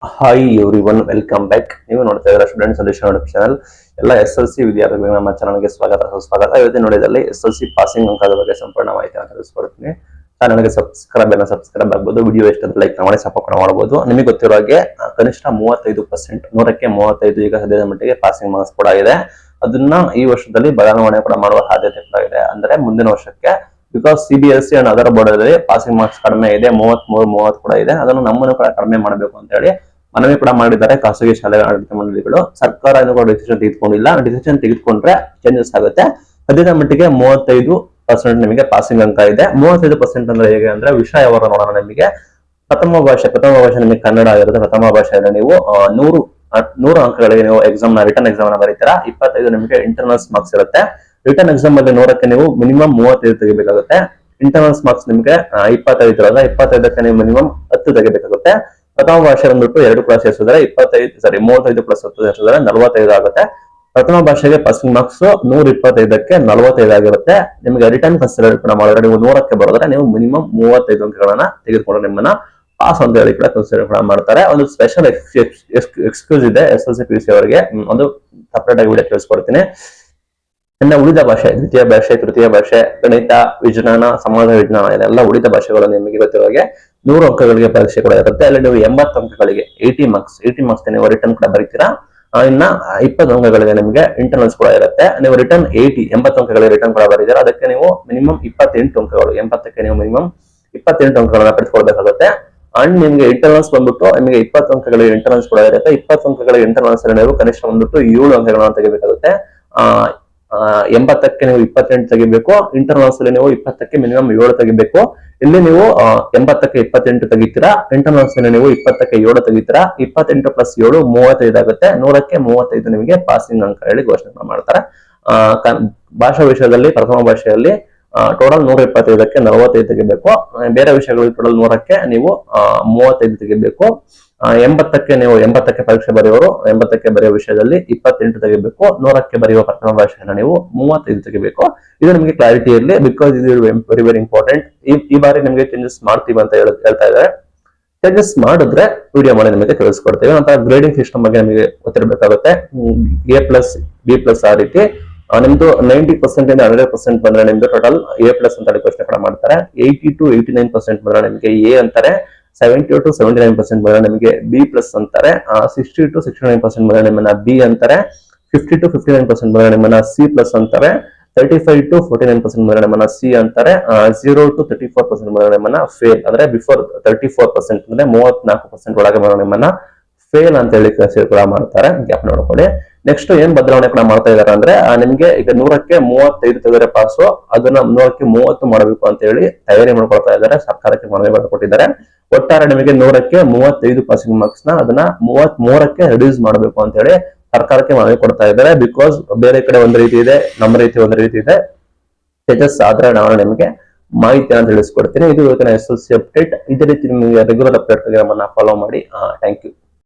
Hi every one, welcome back. ನೀವು ನೋಡ್ತಾ ಇದ್ದೀರಾ ಸ್ಟೂಡೆಂಟ್ ಸೊಲ್ಯೂಷನ್ ಯೂಟ್ಯೂಬ್ ಚಾನಲ್. ಎಲ್ಲ SLC ವಿದ್ಯಾರ್ಥಿಗಳಿಗೆ ನಮ್ಮ ಚಾನಲ್ಗೆ ಸುಸ್ವಾಗತ. ಇವತ್ತಿನ ನೋಡಿದಲ್ಲಿ SLC ಪಾಸಿಂಗ್ ಅಂಕದ ಬಗ್ಗೆ ಸಂಪೂರ್ಣ ಮಾಹಿತಿಯನ್ನು ತಿಳಿಸ್ಕೊಡ್ತೀನಿ. ಚಾನಲ್ಗೆ ಸಬ್ಸ್ಕ್ರೈಬ್ ಆಗ್ಬೋದು. ವಿಡಿಯೋ ಎಷ್ಟು ಲೈಕ್ ಮಾಡಿ ಸಪೋರ್ಟ್ ಮಾಡಬಹುದು. ನಿಮಗೆ ಗೊತ್ತಿರೋ ಹಾಗೆ ಕನಿಷ್ಠ 35%, 100ಕ್ಕೆ 35 ಈಗ ಸದ್ಯದ ಮಟ್ಟಿಗೆ ಪಾಸಿಂಗ್ ಮಾರ್ಕ್ಸ್ ಕೂಡ ಇದೆ. ಅದನ್ನ ಈ ವರ್ಷದಲ್ಲಿ ಬದಲಾವಣೆ ಕೂಡ ಮಾಡುವ ಸಾಧ್ಯತೆ ಕೂಡ ಇದೆ, ಅಂದ್ರೆ ಮುಂದಿನ ವರ್ಷಕ್ಕೆ. Because CBSE and other board ಅಲ್ಲಿ ಪಾಸಿಂಗ್ ಮಾರ್ಕ್ಸ್ ಕಡಿಮೆ ಇದೆ, 33, 30 ಕೂಡ ಇದೆ. ಅದನ್ನು ನಮ್ಮನ್ನು ಕೂಡ ಕಡಿಮೆ ಮಾಡಬೇಕು ಅಂತ ಹೇಳಿ ಮನವಿ ಕೂಡ ಮಾಡಿದ್ದಾರೆ ಖಾಸಗಿ ಶಾಲೆಗಳ ಆಡಳಿತ ಮಂಡಳಿಗಳು. ಸರ್ಕಾರ ಏನು ಕೂಡ ಡಿಸಿಷನ್ ತೆಗೆದುಕೊಂಡಿಲ್ಲ. ಡಿಸಿಷನ್ ತೆಗೆದುಕೊಂಡ್ರೆ ಚೇಂಜಸ್ ಆಗುತ್ತೆ. ಸದ್ಯದ ಮಟ್ಟಿಗೆ 35% ನಿಮಗೆ ಪಾಸಿಂಗ್ ಅಂಕ ಇದೆ. 35% ಅಂದ್ರೆ ಹೇಗೆ ಅಂದ್ರೆ ವಿಷಯ ಯಾವಾಗ ನೋಡೋಣ. ನಿಮಗೆ ಪ್ರಥಮ ಭಾಷೆ ನಿಮಗೆ ಕನ್ನಡ ಆಗಿರುತ್ತೆ. ಪ್ರಥಮ ಭಾಷೆಯಲ್ಲಿ ನೀವು 100 ಅಂಕಗಳಿಗೆ ನೀವು ರಿಟರ್ನ್ ಎಕ್ಸಾಮ್ ನ ಬರೀತೀರಾ. 25 ನಿಮಗೆ ಇಂಟರ್ನಲ್ಸ್ ಮಾರ್ಕ್ಸ್ ಇರುತ್ತೆ. ರಿಟರ್ನ್ ಎಕ್ಸಾಮ್ ಅಲ್ಲಿ 100ಕ್ಕೆ ನೀವು ಮಿನಿಮಮ್ 35 ತೆಗಿಬೇಕಾಗುತ್ತೆ. ಇಂಟರ್ನಲ್ಸ್ ಮಾರ್ಕ್ಸ್ ನಿಮಗೆ 25 ಇರೋಲ್ಲ. 25ಕ್ಕೆ ನೀವು ಮಿನಿಮಮ್ 10 ತೆಗಿಬೇಕಾಗುತ್ತೆ. ಪ್ರಥಮ ಭಾಷೆ ಬಂದ್ಬಿಟ್ಟು 2 ಕ್ಲಾಸ್ ಸೇರಿಸಿದ್ರೆ 35 ಪ್ಲಸ್ 10 ಸೇರಿಸಿದ್ರೆ 45 ಆಗುತ್ತೆ. ಪ್ರಥಮ ಭಾಷೆಗೆ ಪಾಸಿಂಗ್ ಮಾರ್ಕ್ಸ್ 125ಕ್ಕೆ 45 ಆಗಿರುತ್ತೆ. ನಿಮಗೆ ರಿಟರ್ನ್ ಕನ್ಸಿಡರ್ ಕೂಡ ಮಾಡಿದ್ರೆ ನೀವು 100ಕ್ಕೆ ಬರೋದ್ರೆ ನೀವು ಮಿನಿಮಮ್ 35 ಅಂಕಗಳನ್ನ ತೆಗೆದುಕೊಂಡು ನಿಮ್ಮನ್ನ ಪಾಸ್ ಅಂತ ಹೇಳಿ ಕೂಡ ಕನ್ಸಿಡರ್ ಕೂಡ ಮಾಡ್ತಾರೆ. ಒಂದು ಸ್ಪೆಷಲ್ ಎಕ್ಸ್ಕ್ಯೂಸ್ ಇದೆ SLC PUC ಅವರಿಗೆ. ಒಂದು ಸಪರೇಟ್ ಆಗಿ ವಿಡಿಯೋ ತಿಳಿಸ್ಕೊಡ್ತೀನಿ. ಇನ್ನು ಉಳಿದ ಭಾಷೆ, ದ್ವಿತೀಯ ಭಾಷೆ, ತೃತೀಯ ಭಾಷೆ, ಗಣಿತ, ವಿಜ್ಞಾನ, ಸಮಾಜ ವಿಜ್ಞಾನ, ಇದೆಲ್ಲ ಉಳಿದ ಭಾಷೆಗಳು ನಿಮಗೆ ಗೊತ್ತಿರೋ ಹಾಗೆ 100 ಅಂಕಗಳಿಗೆ ಪರೀಕ್ಷೆ ಕೂಡ ಇರುತ್ತೆ. ಅಲ್ಲಿ ನೀವು 80 ಅಂಕಗಳಿಗೆ 80 ಮಾರ್ಕ್ಸ್ ನೀವು ರಿಟರ್ನ್ ಕೂಡ ಬರೀತೀರಾ. ಇನ್ನ 20 ಅಂಕಗಳಿಗೆ ನಿಮಗೆ ಇಂಟರ್ನಲ್ಸ್ ಕೂಡ ಇರುತ್ತೆ. ನೀವು ರಿಟರ್ನ್ 80 ಅಂಕಗಳಿಗೆ ರಿಟರ್ನ್ ಕೂಡ ಬರೀತೀರಾ. ಅದಕ್ಕೆ ನೀವು ಮಿನಿಮಮ್ 28 ಅಂಕಗಳು, 80ಕ್ಕೆ ನೀವು ಮಿನಿಮಮ್ 28 ಅಂಕಗಳನ್ನ ಪಡೆದುಕೊಳ್ಬೇಕಾಗುತ್ತೆ. ಅಂಡ್ ನಿಮ್ಗೆ ಇಂಟರ್ನಲ್ಸ್ ಬಂದ್ಬಿಟ್ಟು ನಿಮಗೆ 20 ಅಂಕಗಳಿಗೆ ಇಂಟರ್ನಲ್ಸ್ ಕೂಡ ಇರುತ್ತೆ. 20 ಅಂಕಗಳಿಗೆ ಇಂಟರ್ನಲ್ಸ್ ಅಲ್ಲಿ ನೀವು ಕನಿಷ್ಠ ಬಂದ್ಬಿಟ್ಟು 7 ಅಂಕಗಳನ್ನ ತೆಗಿಬೇಕಾಗುತ್ತೆ. 80ಕ್ಕೆ ನೀವು 28 ತೆಗಿಬೇಕು. ಇಂಟರ್ನಲ್ಸ್ ಅಲ್ಲಿ ನೀವು 20ಕ್ಕೆ ಮಿನಿಮಮ್ 7 ತೆಗಿಬೇಕು. ಇಲ್ಲಿ ನೀವು 80ಕ್ಕೆ 28 ತೆಗಿತೀರಾ. ಇಂಟರ್ನಲ್ಸ್ ಅಲ್ಲಿ ನೀವು 20ಕ್ಕೆ 7 ತೆಗಿತೀರಾ. 28 ಪ್ಲಸ್ 7 35 ಆಗುತ್ತೆ. 100ಕ್ಕೆ 35 ನಿಮಗೆ ಪಾಸಿಂಗ್ ಅಂಕ ಹೇಳಿ ಘೋಷಣೆ ಮಾಡ್ತಾರೆ. ಭಾಷಾ ವಿಷಯದಲ್ಲಿ ಪ್ರಥಮ ಭಾಷೆಯಲ್ಲಿ ಟೋಟಲ್ 125ಕ್ಕೆ 45 ತೆಗಿಬೇಕು. ಬೇರೆ ವಿಷಯಗಳಲ್ಲಿ ಟೋಟಲ್ 100ಕ್ಕೆ ನೀವು 35 ತೆಗಿಬೇಕು. 80ಕ್ಕೆ ನೀವು 80ಕ್ಕೆ ಪರೀಕ್ಷೆ ಬರೆಯೋರು 80ಕ್ಕೆ ಬರೆಯುವ ವಿಷಯದಲ್ಲಿ 28 ತೆಗಿಬೇಕು. 100ಕ್ಕೆ ಬರೆಯುವ ಪ್ರಥಮ ಭಾಷೆಯನ್ನು ನೀವು 35 ತೆಗಿಬೇಕು. ಇದು ನಿಮಗೆ ಕ್ಲಾರಿಟಿ ಇರಲಿ, ಬಿಕಾಸ್ ಇದು ವೆರಿ ವೆರಿ ಇಂಪಾರ್ಟೆಂಟ್. ಈ ಬಾರಿ ನಿಮಗೆ ಚೇಂಜಸ್ ಮಾಡ್ತೀವಿ ಅಂತ ಹೇಳ್ತಾ ಇದ್ದಾರೆ. ಚೇಂಜಸ್ ಮಾಡಿದ್ರೆ ವಿಡಿಯೋ ಮಾಡಿ ನಿಮಗೆ ತಿಳಿಸ್ಕೊಡ್ತೇವೆ. ನಂತರ ಗ್ರೇಡಿಂಗ್ ಸಿಸ್ಟಮ್ ಬಗ್ಗೆ ನಿಮಗೆ ಗೊತ್ತಿರಬೇಕಾಗುತ್ತೆ. A+, B+ ಆ ರೀತಿ ನಿಮ್ದು 90% ಇಂದ 100% ಬಂದ್ರೆ ನಿಮ್ದು ಟೋಟಲ್ A+ ಅಂತ ಘೋಷಣೆ ಕೂಡ ಮಾಡ್ತಾರೆ. 80 to 89% ಬಂದ್ರೆ ನಿಮಗೆ A ಅಂತಾರೆ. 70 to 79% ಬಂದ್ರೆ ನಿಮಗೆ B+ ಅಂತಾರೆ. 60 to 69% ಬಂದ್ರೆ ನಿಮ್ಮನ್ನ B ಅಂತಾರೆ. 50 to 59% ಬಂದ್ರೆ ನಿಮ್ಮನ್ನ C+ ಅಂತಾರೆ. 35 to 49% ಬಂದ್ರೆ ನಿಮ್ಮನ್ನ C ಅಂತಾರೆ. 0 to 34% ಬಂದ್ರೆ ನಿಮ್ಮನ್ನ ಫೇಲ್, ಅಂದ್ರೆ ಬಿಫೋರ್ 34% ಅಂದ್ರೆ 34% ಒಳಗೆ ಬಂದ್ರೆ ನಿಮ್ಮನ್ನ ಫೇಲ್ ಅಂತ ಹೇಳಿ ಕನ್ಸಿಡರ್ ಕೂಡ ಮಾಡ್ತಾರೆ. ಗ್ಯಾಪ್ ನೋಡ್ಕೊಳ್ಳಿ. ನೆಕ್ಸ್ಟ್ ಏನ್ ಬದಲಾವಣೆ ಕೂಡ ಮಾಡ್ತಾ ಇದಾರೆ ಅಂದ್ರೆ ನಿಮ್ಗೆ ಈಗ 100ಕ್ಕೆ 35 ತೆಗೆದರೆ ಪಾಸು, ಅದನ್ನ 100ಕ್ಕೆ 30 ಮಾಡಬೇಕು ಅಂತ ಹೇಳಿ ತಯಾರಿ ಮಾಡ್ಕೊಳ್ತಾ ಇದ್ದಾರೆ. ಸರ್ಕಾರಕ್ಕೆ ಮನವಿ ಮಾಡಿಕೊಟ್ಟಿದ್ದಾರೆ. ಒಟ್ಟಾರೆ ನಿಮಗೆ 100ಕ್ಕೆ 35 ಪಾಸಿಂಗ್ ಮಾರ್ಕ್ಸ್ ನ ಅದನ್ನ 33ಕ್ಕೆ ರಿಡ್ಯೂಸ್ ಮಾಡಬೇಕು ಅಂತ ಹೇಳಿ ಸರ್ಕಾರಕ್ಕೆ ಮನವಿ ಕೊಡ್ತಾ ಇದ್ದಾರೆ. ಬಿಕಾಸ್ ಬೇರೆ ಕಡೆ ಒಂದ್ ರೀತಿ ಇದೆ, ನಮ್ಮ ರೀತಿ ಒಂದ್ ರೀತಿ ಇದೆ. ಚೇಂಜಸ್ ಆದ್ರೆ ನಾನು ನಿಮಗೆ ಮಾಹಿತಿಯನ್ನು ತಿಳಿಸ್ಕೊಡ್ತೀನಿ. ಇದು ಇವತ್ತಿನ SLC ಅಪ್ಡೇಟ್. ಇದೇ ರೀತಿ ನಿಮಗೆ ರೆಗ್ಯುಲರ್ ಅಪ್ಡೇಟ್ ನಮ್ಮನ್ನ ಫಾಲೋ ಮಾಡಿ. Thank you.